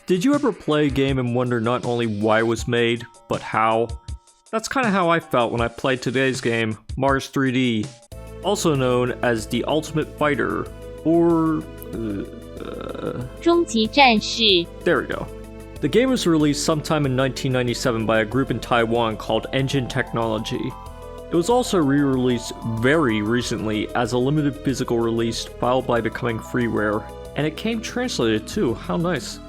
Did you ever play a game and wonder not only why it was made, but how? That's kinda how I felt when I played today's game, Mars 3D, also known as The Ultimate Fighter, or... 终极战士. There we go. The game was released sometime in 1997 by a group in Taiwan called Engine Technology. It was also re-released very recently as a limited physical release, followed by becoming freeware, and it came translated too, how nice.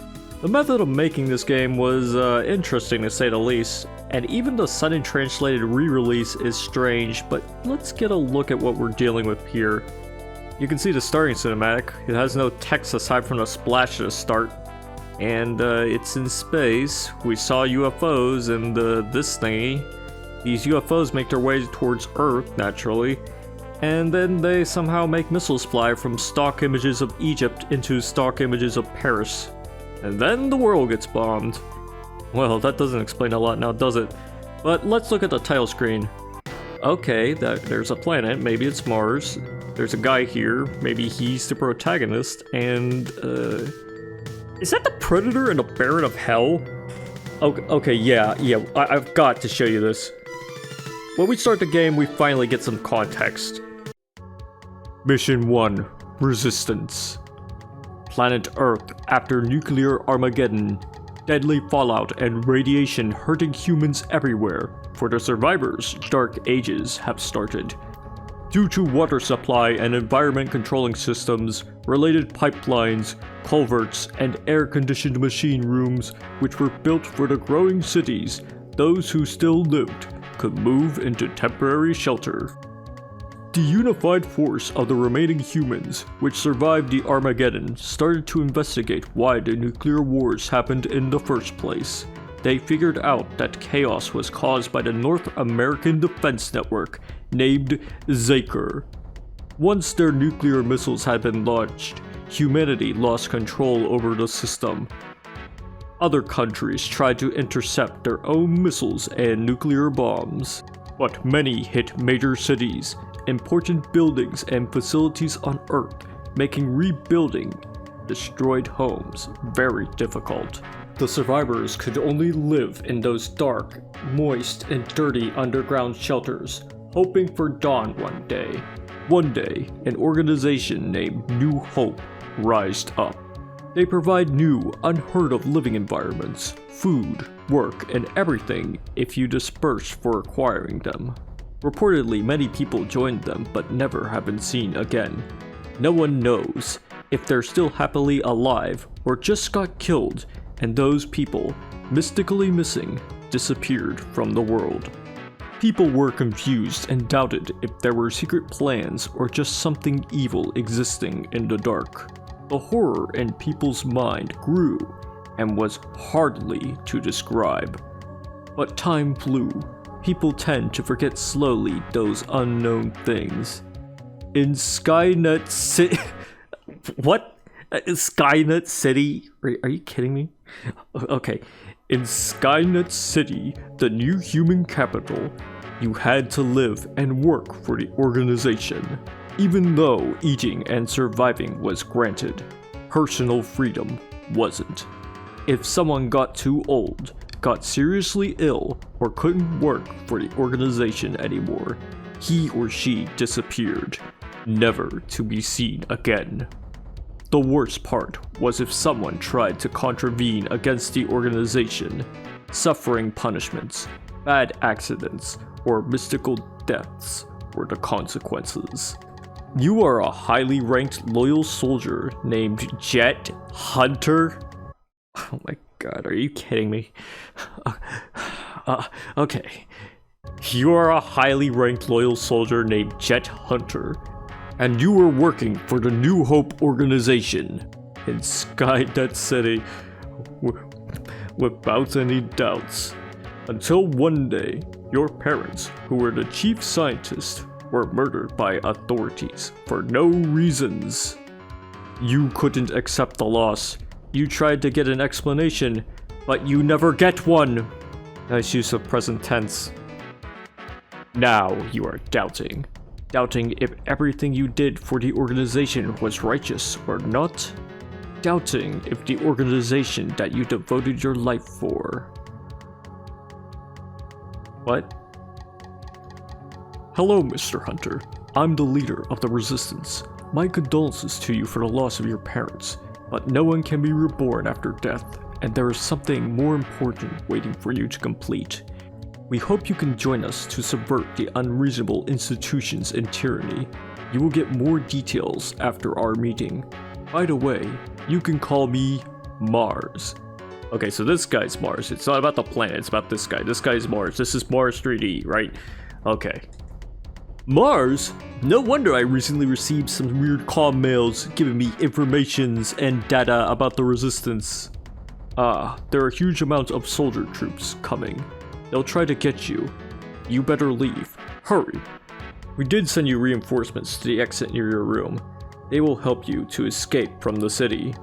The method of making this game was interesting to say the least, and even the sudden translated re-release is strange, but let's get a look at what we're dealing with here. You can see the starting cinematic. It has no text aside from the splash at the start, and it's in space. We saw UFOs and this thingy. These UFOs make their way towards Earth, naturally, and then they somehow make missiles fly from stock images of Egypt into stock images of Paris. And then the world gets bombed. Well, that doesn't explain a lot now, does it? But let's look at the title screen. Okay, there's a planet, maybe it's Mars. There's a guy here, maybe he's the protagonist, and is that the Predator and the Baron of Hell? Okay, yeah, I've got to show you this. When we start the game, we finally get some context. Mission 1, Resistance. Planet Earth after nuclear Armageddon. Deadly fallout and radiation hurting humans everywhere. For the survivors, dark ages have started. Due to water supply and environment controlling systems, related pipelines, culverts, and air-conditioned machine rooms which were built for the growing cities, those who still lived could move into temporary shelter. The unified force of the remaining humans, which survived the Armageddon, started to investigate why the nuclear wars happened in the first place. They figured out that chaos was caused by the North American Defense Network, named ZAKER. Once their nuclear missiles had been launched, humanity lost control over the system. Other countries tried to intercept their own missiles and nuclear bombs, but many hit major cities, important buildings and facilities on Earth, making rebuilding destroyed homes very difficult. The survivors could only live in those dark, moist, and dirty underground shelters, hoping for dawn one day. One day, an organization named New Hope rised up. They provide new, unheard of living environments, food, work, and everything if you disperse for acquiring them. Reportedly, many people joined them but never have been seen again. No one knows if they're still happily alive or just got killed, and those people, mystically missing, disappeared from the world. People were confused and doubted if there were secret plans or just something evil existing in the dark. The horror in people's mind grew and was hardly to describe. But time flew. People tend to forget slowly those unknown things. In SKYNET City... What? SKYNET City? Are you kidding me? Okay. In SKYNET City, the new human capital, you had to live and work for the organization. Even though eating and surviving was granted, personal freedom wasn't. If someone got too old, got seriously ill, or couldn't work for the organization anymore, he or she disappeared, never to be seen again. The worst part was if someone tried to contravene against the organization, suffering punishments, bad accidents, or mystical deaths were the consequences. You are a highly ranked loyal soldier named Jet Hunter? Oh my god, are you kidding me? Okay. You are a highly ranked loyal soldier named Jet Hunter, and you were working for the New Hope organization in SKYNET City without any doubts. Until one day, your parents, who were the chief scientist, were murdered by authorities for no reasons. You couldn't accept the loss. You tried to get an explanation, but you never get one. Nice use of present tense. Now you are doubting. Doubting if everything you did for the organization was righteous or not. doubting if the organization that you devoted your life for. What? Hello, Mr. Hunter. I'm the leader of the Resistance. My condolences to you for the loss of your parents, but no one can be reborn after death, and there is something more important waiting for you to complete. We hope you can join us to subvert the unreasonable institutions and tyranny. You will get more details after our meeting. By the way, you can call me Mars. Okay, so this guy's Mars. It's not about the planet, it's about this guy. This guy's Mars. This is Mars 3D, right? Okay. Mars? No wonder I recently received some weird comm mails giving me informations and data about the Resistance. There are huge amounts of soldier troops coming. They'll try to get you. You better leave. Hurry. We did send you reinforcements to the exit near your room. They will help you to escape from the city.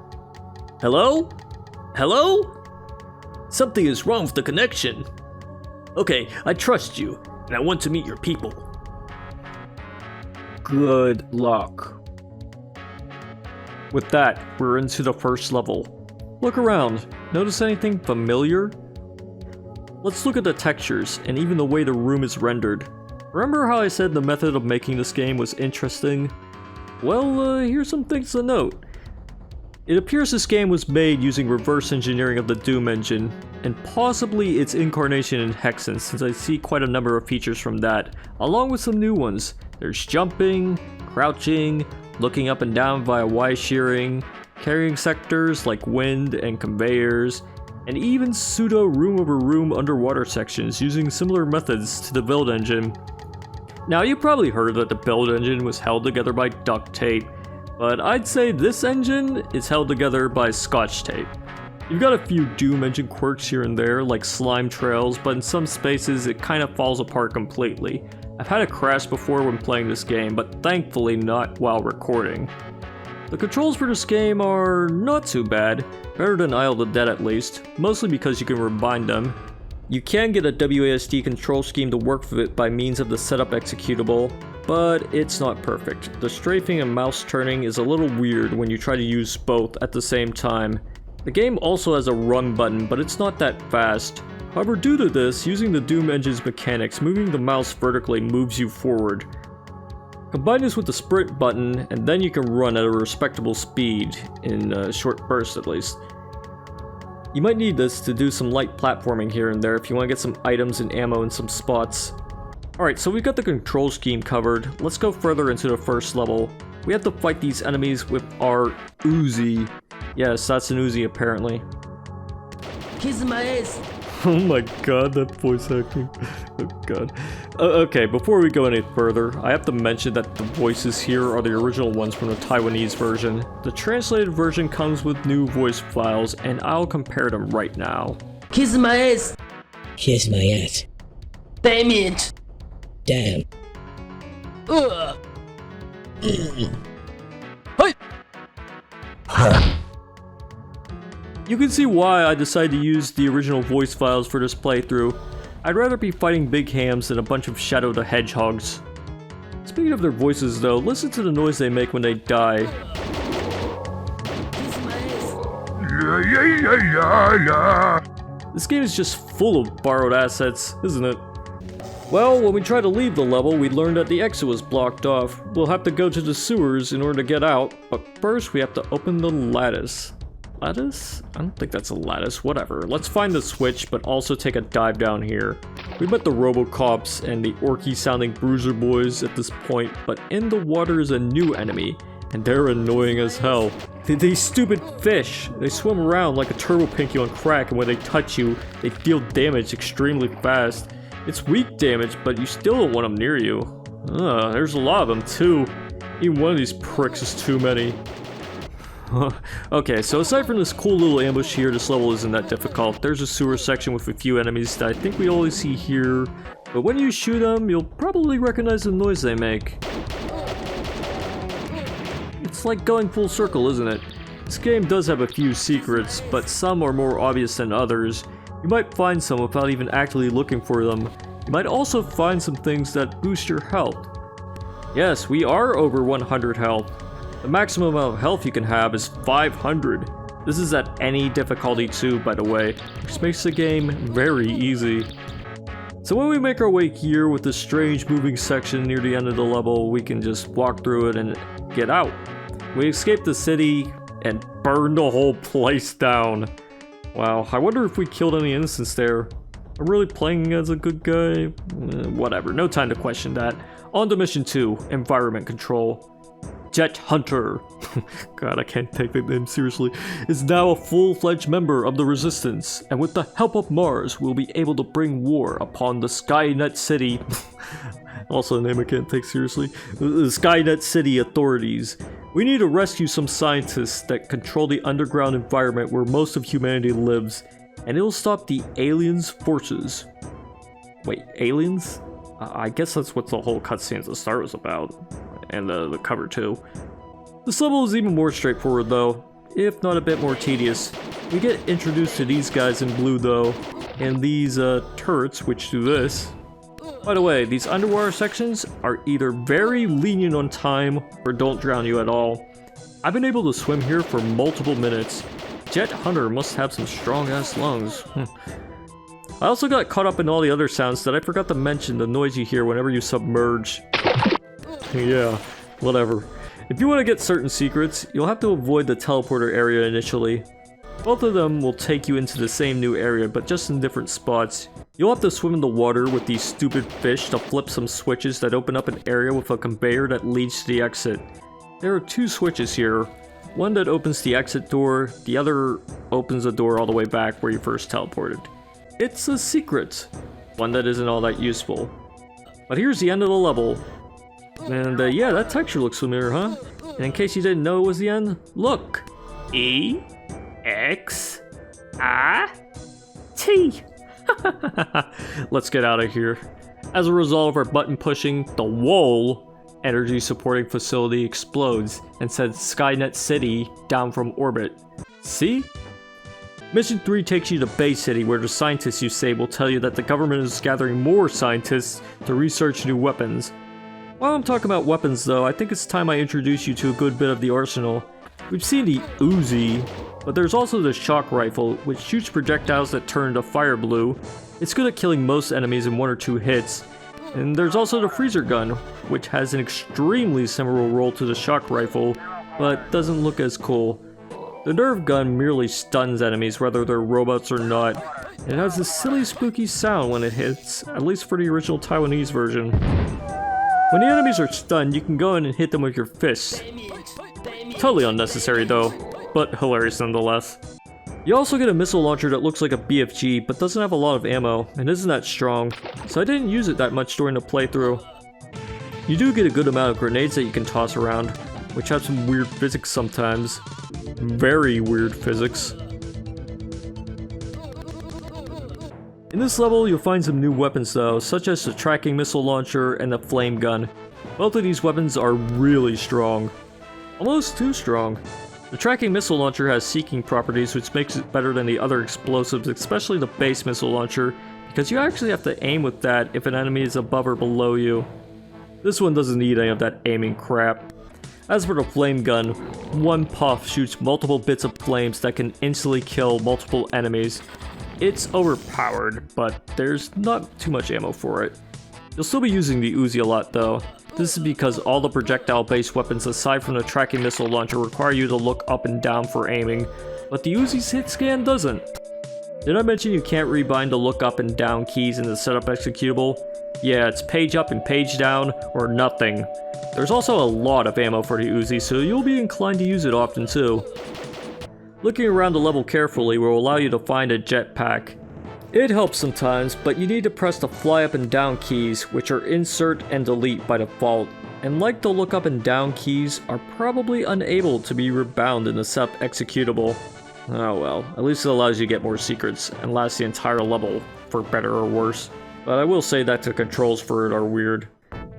Hello? Hello? Something is wrong with the connection. Okay, I trust you, and I want to meet your people. Good luck. With that, we're into the first level. Look around. Notice anything familiar? Let's look at the textures and even the way the room is rendered. Remember how I said the method of making this game was interesting? Well, here's some things to note. It appears this game was made using reverse engineering of the Doom engine, and possibly its incarnation in Hexen, since I see quite a number of features from that, along with some new ones. There's jumping, crouching, looking up and down via Y-shearing, carrying sectors like wind and conveyors, and even pseudo room-over-room underwater sections using similar methods to the build engine. Now, you probably heard that the build engine was held together by duct tape, but I'd say this engine is held together by scotch tape. You've got a few Doom engine quirks here and there, like slime trails, but in some spaces it kind of falls apart completely. I've had a crash before when playing this game, but thankfully not while recording. The controls for this game are not too bad, better than Isle of the Dead at least, mostly because you can rebind them. You can get a WASD control scheme to work with it by means of the setup executable, but it's not perfect. The strafing and mouse turning is a little weird when you try to use both at the same time. The game also has a run button, but it's not that fast. However, due to this, using the Doom engine's mechanics, moving the mouse vertically moves you forward. Combine this with the sprint button, and then you can run at a respectable speed, in short bursts at least. You might need this to do some light platforming here and there if you want to get some items and ammo in some spots. Alright, so we've got the control scheme covered. Let's go further into the first level. We have to fight these enemies with our Uzi. Yes, that's an Uzi apparently. Kiss my ass. Oh my god, that voice acting. Oh god. Okay, before we go any further, I have to mention that the voices here are the original ones from the Taiwanese version. The translated version comes with new voice files, and I'll compare them right now. Kiss my ass. Kiss my ass. Damn it. Damn. Ugh. Huh. You can see why I decided to use the original voice files for this playthrough. I'd rather be fighting big hams than a bunch of Shadow the Hedgehogs. Speaking of their voices though, listen to the noise they make when they die. Kiss my ass. This game is just full of borrowed assets, isn't it? Well, when we tried to leave the level, we learned that the exit was blocked off. We'll have to go to the sewers in order to get out, but first we have to open the lattice. Lattice? I don't think that's a lattice, whatever. Let's find the switch, but also take a dive down here. We met the Robocops and the orky sounding Bruiser Boys at this point, but in the water is a new enemy, and they're annoying as hell. These stupid fish! They swim around like a Turbo Pinky on crack, and when they touch you, they deal damage extremely fast. It's weak damage, but you still don't want them near you. There's a lot of them too. Even one of these pricks is too many. Okay, so aside from this cool little ambush here, this level isn't that difficult. There's a sewer section with a few enemies that I think we always see here, but when you shoot them, you'll probably recognize the noise they make. It's like going full circle, isn't it? This game does have a few secrets, but some are more obvious than others. You might find some without even actively looking for them. You might also find some things that boost your health. Yes, we are over 100 health. The maximum amount of health you can have is 500. This is at any difficulty too, by the way, which makes the game very easy. So when we make our way here with this strange moving section near the end of the level, we can just walk through it and get out. We escape the city and burn the whole place down. Wow, I wonder if we killed any innocents there. I'm really playing as a good guy? Whatever, no time to question that. On to mission 2, Environment Control. Jet Hunter, God, I can't take that name seriously, is now a full-fledged member of the Resistance, and with the help of Mars, we'll be able to bring war upon the SKYNET City, also a name I can't take seriously, the SKYNET City authorities. We need to rescue some scientists that control the underground environment where most of humanity lives, and it'll stop the aliens' forces. Wait, aliens? I guess that's what the whole cutscene at the start was about. And the cover too. This level is even more straightforward though, if not a bit more tedious. We get introduced to these guys in blue though, and these turrets which do this. By the way, these underwater sections are either very lenient on time or don't drown you at all. I've been able to swim here for multiple minutes. Jet Hunter must have some strong ass lungs. I also got caught up in all the other sounds that I forgot to mention, the noise you hear whenever you submerge. Yeah, whatever. If you want to get certain secrets, you'll have to avoid the teleporter area initially. Both of them will take you into the same new area, but just in different spots. You'll have to swim in the water with these stupid fish to flip some switches that open up an area with a conveyor that leads to the exit. There are 2 switches here. One that opens the exit door, the other opens the door all the way back where you first teleported. It's a secret, one that isn't all that useful. But here's the end of the level. And yeah, that texture looks familiar, huh? And in case you didn't know it was the end, look! E-X-I-T! Let's get out of here. As a result of our button pushing, the whole energy supporting facility explodes and sends SKYNET City down from orbit. See? Mission 3 takes you to Bay City, where the scientists you save will tell you that the government is gathering more scientists to research new weapons. While I'm talking about weapons though, I think it's time I introduce you to a good bit of the arsenal. We've seen the Uzi, but there's also the shock rifle, which shoots projectiles that turn to fire blue. It's good at killing most enemies in 1 or 2 hits. And there's also the freezer gun, which has an extremely similar role to the shock rifle, but doesn't look as cool. The nerve gun merely stuns enemies whether they're robots or not. It has a silly spooky sound when it hits, at least for the original Taiwanese version. When the enemies are stunned, you can go in and hit them with your fists. Totally unnecessary though, but hilarious nonetheless. You also get a missile launcher that looks like a BFG, but doesn't have a lot of ammo, and isn't that strong, so I didn't use it that much during the playthrough. You do get a good amount of grenades that you can toss around, which have some weird physics sometimes. Very weird physics. In this level, you'll find some new weapons though, such as the tracking missile launcher and the flame gun. Both of these weapons are really strong. Almost too strong. The tracking missile launcher has seeking properties, which makes it better than the other explosives, especially the base missile launcher, because you actually have to aim with that if an enemy is above or below you. This one doesn't need any of that aiming crap. As for the flame gun, one puff shoots multiple bits of flames that can instantly kill multiple enemies. It's overpowered, but there's not too much ammo for it. You'll still be using the Uzi a lot though. This is because all the projectile-based weapons aside from the tracking missile launcher require you to look up and down for aiming, but the Uzi's hit scan doesn't. Did I mention you can't rebind the look up and down keys in the setup executable? Yeah, it's page up and page down, or nothing. There's also a lot of ammo for the Uzi, so you'll be inclined to use it often too. Looking around the level carefully will allow you to find a jetpack. It helps sometimes, but you need to press the fly up and down keys, which are insert and delete by default, and like the look up and down keys, are probably unable to be rebound in the setup executable. Oh well, at least it allows you to get more secrets, and lasts the entire level, for better or worse. But I will say that the controls for it are weird.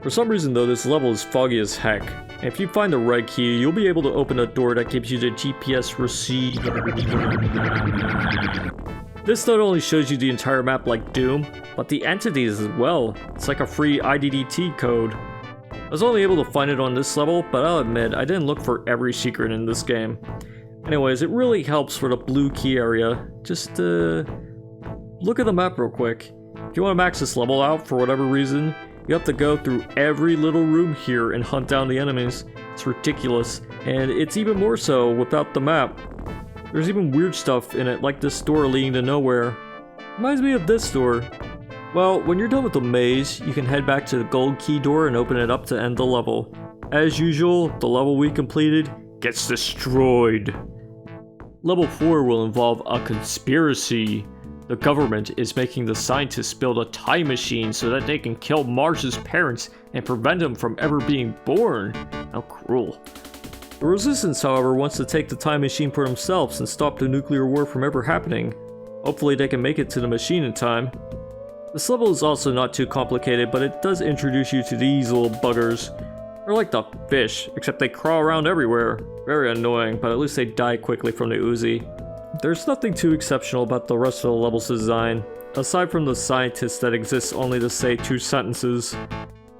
For some reason though, this level is foggy as heck. And if you find the right key, you'll be able to open a door that gives you the GPS receiver. This not only shows you the entire map like Doom, but the entities as well. It's like a free IDDT code. was only able to find it on this level, but I'll admit I didn't look for every secret in this game. Anyways, it really helps for the blue key area. Just look at the map real quick. If you want to max this level out for whatever reason, you have to go through every little room here and hunt down the enemies. It's ridiculous, and it's even more so without the map. There's even weird stuff in it, like this door leading to nowhere. Reminds me of this door. Well, when you're done with the maze, you can head back to the gold key door and open it up to end the level. As usual, the level we completed gets destroyed. Level 4 will involve a conspiracy. The government is making the scientists build a time machine so that they can kill Mars' parents and prevent them from ever being born. How cruel. The Resistance, however, wants to take the time machine for themselves and stop the nuclear war from ever happening. Hopefully they can make it to the machine in time. This level is also not too complicated, but it does introduce you to these little buggers. They're like the fish, except they crawl around everywhere. Very annoying, but at least they die quickly from the Uzi. There's nothing too exceptional about the rest of the level's design, aside from the scientist that exists only to say 2 sentences.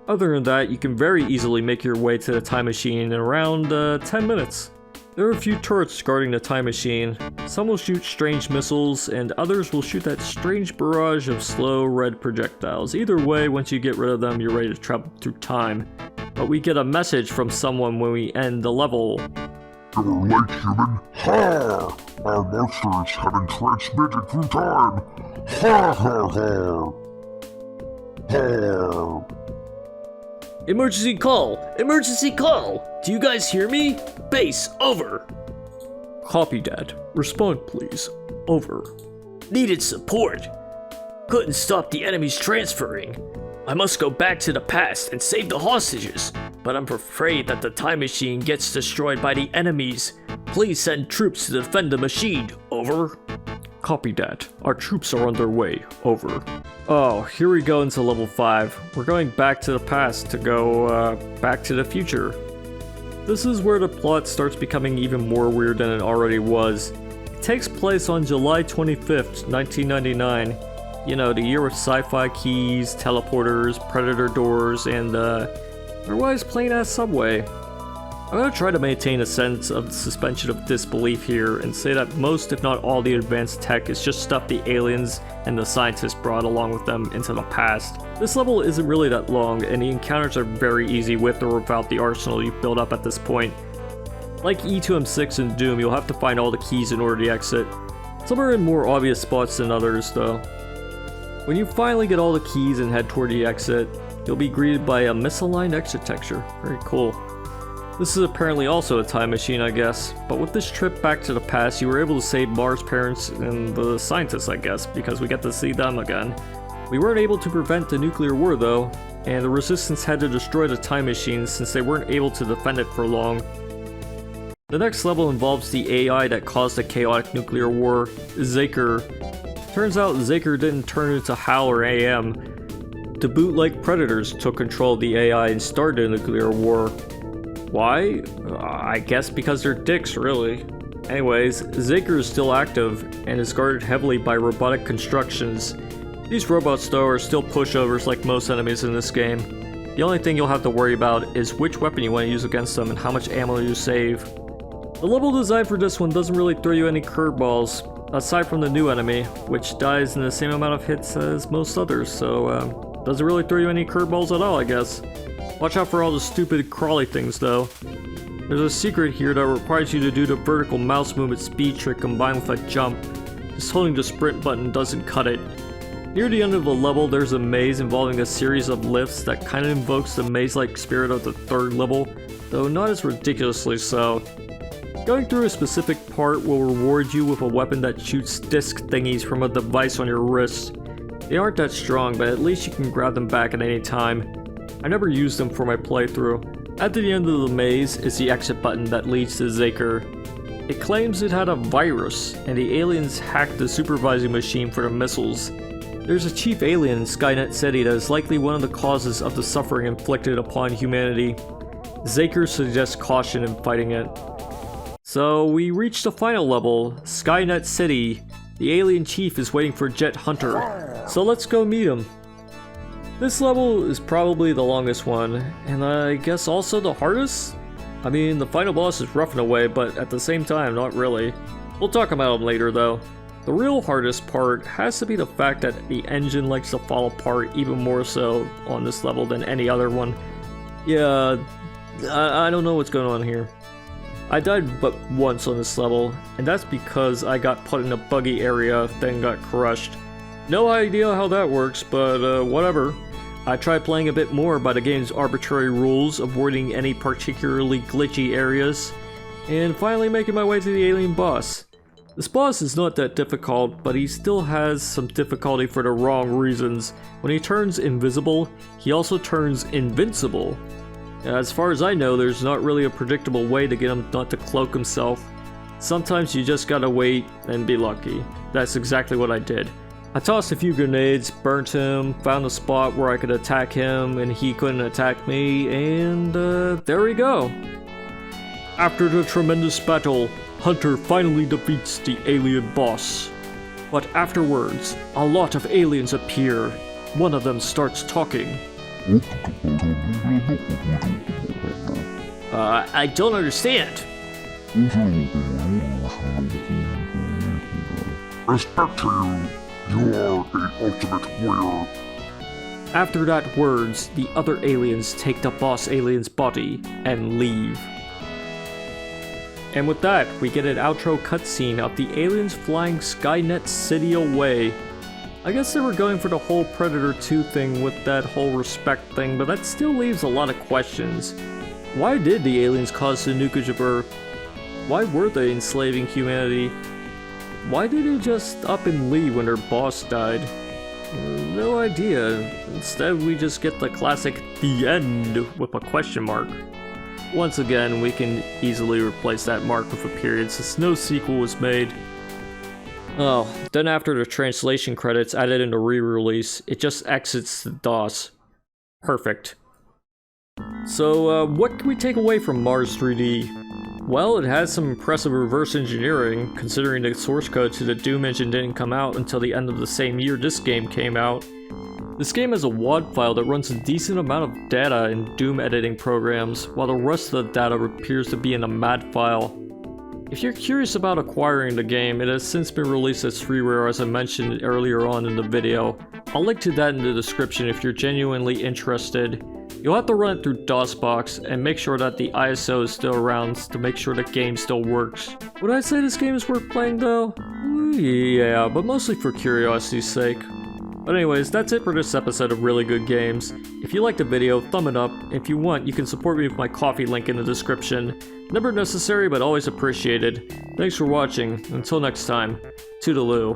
Other than that, you can very easily make your way to the time machine in around 10 minutes. There are a few turrets guarding the time machine. Some will shoot strange missiles, and others will shoot that strange barrage of slow red projectiles. Either way, once you get rid of them, you're ready to travel through time. But we get a message from someone when we end the level. You were late, human. Ha! Our monsters have been transmitted through time. Ha ha ha! Ha! Emergency call! Emergency call! Do you guys hear me? Base, over. Copy, Dad. Respond, please. Over. Needed support. Couldn't stop the enemies transferring. I must go back to the past and save the hostages, but I'm afraid that the time machine gets destroyed by the enemies. Please send troops to defend the machine. Over. Copy, Dad. Our troops are on their way. Over. Oh, here we go into level 5. We're going back to the past to go, back to the future. This is where the plot starts becoming even more weird than it already was. It takes place on July 25th, 1999. You know, the year with sci-fi keys, teleporters, predator doors, and, otherwise plain-ass subway. I'm gonna try to maintain a sense of suspension of disbelief here and say that most, if not all, the advanced tech is just stuff the aliens and the scientists brought along with them into the past. This level isn't really that long, and the encounters are very easy with or without the arsenal you've built up at this point. Like E2M6 and Doom, you'll have to find all the keys in order to exit. Some are in more obvious spots than others, though. When you finally get all the keys and head toward the exit, you'll be greeted by a misaligned exit texture. Very cool. This is apparently also a time machine, I guess, but with this trip back to the past, you were able to save Mars' parents and the scientists, I guess, because we get to see them again. We weren't able to prevent the nuclear war, though, and the Resistance had to destroy the time machine since they weren't able to defend it for long. The next level involves the AI that caused the chaotic nuclear war, ZAKER. Turns out ZAKER didn't turn into HAL or AM. The bootleg predators took control of the AI and started a nuclear war. Why? I guess because they're dicks, really. Anyways, ZAKER is still active and is guarded heavily by robotic constructions. These robots, though, are still pushovers like most enemies in this game. The only thing you'll have to worry about is which weapon you want to use against them and how much ammo you save. The level design for this one doesn't really throw you any curveballs, aside from the new enemy, which dies in the same amount of hits as most others, so doesn't really throw you any curveballs at all, I guess. Watch out for all the stupid crawly things, though. There's a secret here that requires you to do the vertical mouse movement speed trick combined with a jump. Just holding the sprint button doesn't cut it. Near the end of the level, there's a maze involving a series of lifts that kind of invokes the maze-like spirit of the third level, though not as ridiculously so. Going through a specific part will reward you with a weapon that shoots disc thingies from a device on your wrist. They aren't that strong, but at least you can grab them back at any time. I never used them for my playthrough. At the end of the maze is the exit button that leads to ZAKER. It claims it had a virus, and the aliens hacked the supervising machine for the missiles. There's a chief alien in SKYNET City that is likely one of the causes of the suffering inflicted upon humanity. ZAKER suggests caution in fighting it. So we reached the final level, SKYNET City. The alien chief is waiting for Jet Hunter, so let's go meet him. This level is probably the longest one, and I guess also the hardest? I mean, the final boss is rough in a way, but at the same time, not really. We'll talk about him later though. The real hardest part has to be the fact that the engine likes to fall apart even more so on this level than any other one. Yeah, I don't know what's going on here. I died but once on this level, and that's because I got put in a buggy area, then got crushed. No idea how that works, but whatever. I tried playing a bit more by the game's arbitrary rules, avoiding any particularly glitchy areas, and finally making my way to the alien boss. This boss is not that difficult, but he still has some difficulty for the wrong reasons. When he turns invisible, he also turns invincible. As far as I know, there's not really a predictable way to get him not to cloak himself. Sometimes you just gotta wait and be lucky. That's exactly what I did. I tossed a few grenades, burnt him, found a spot where I could attack him and he couldn't attack me, and there we go. After the tremendous battle, Hunter finally defeats the alien boss. But afterwards, a lot of aliens appear. One of them starts talking. I don't understand. Respect to you. You are an ultimate warrior. After that words, the other aliens take the boss alien's body and leave. And with that, we get an outro cutscene of the aliens flying SKYNET City away. I guess they were going for the whole Predator 2 thing with that whole respect thing, but that still leaves a lot of questions. Why did the aliens cause the nukage of Earth? Why were they enslaving humanity? Why did they just up and leave when their boss died? No idea. Instead, we just get the classic "the end" with a question mark. Once again, we can easily replace that mark with a period since no sequel was made. Oh, then after the translation credits added in the re-release, it just exits the DOS. Perfect. So, what can we take away from Mars 3D? Well, it has some impressive reverse engineering, considering the source code to the Doom engine didn't come out until the end of the same year this game came out. This game has a WAD file that runs a decent amount of data in Doom editing programs, while the rest of the data appears to be in a MAD file. If you're curious about acquiring the game, it has since been released as freeware as I mentioned earlier on in the video. I'll link to that in the description if you're genuinely interested. You'll have to run it through DOSBox and make sure that the ISO is still around to make sure the game still works. Would I say this game is worth playing though? Yeah, but mostly for curiosity's sake. But anyways, that's it for this episode of Really Good Games. If you liked the video, thumb it up. If you want, you can support me with my Ko-fi link in the description. Never necessary, but always appreciated. Thanks for watching. Until next time, toodaloo.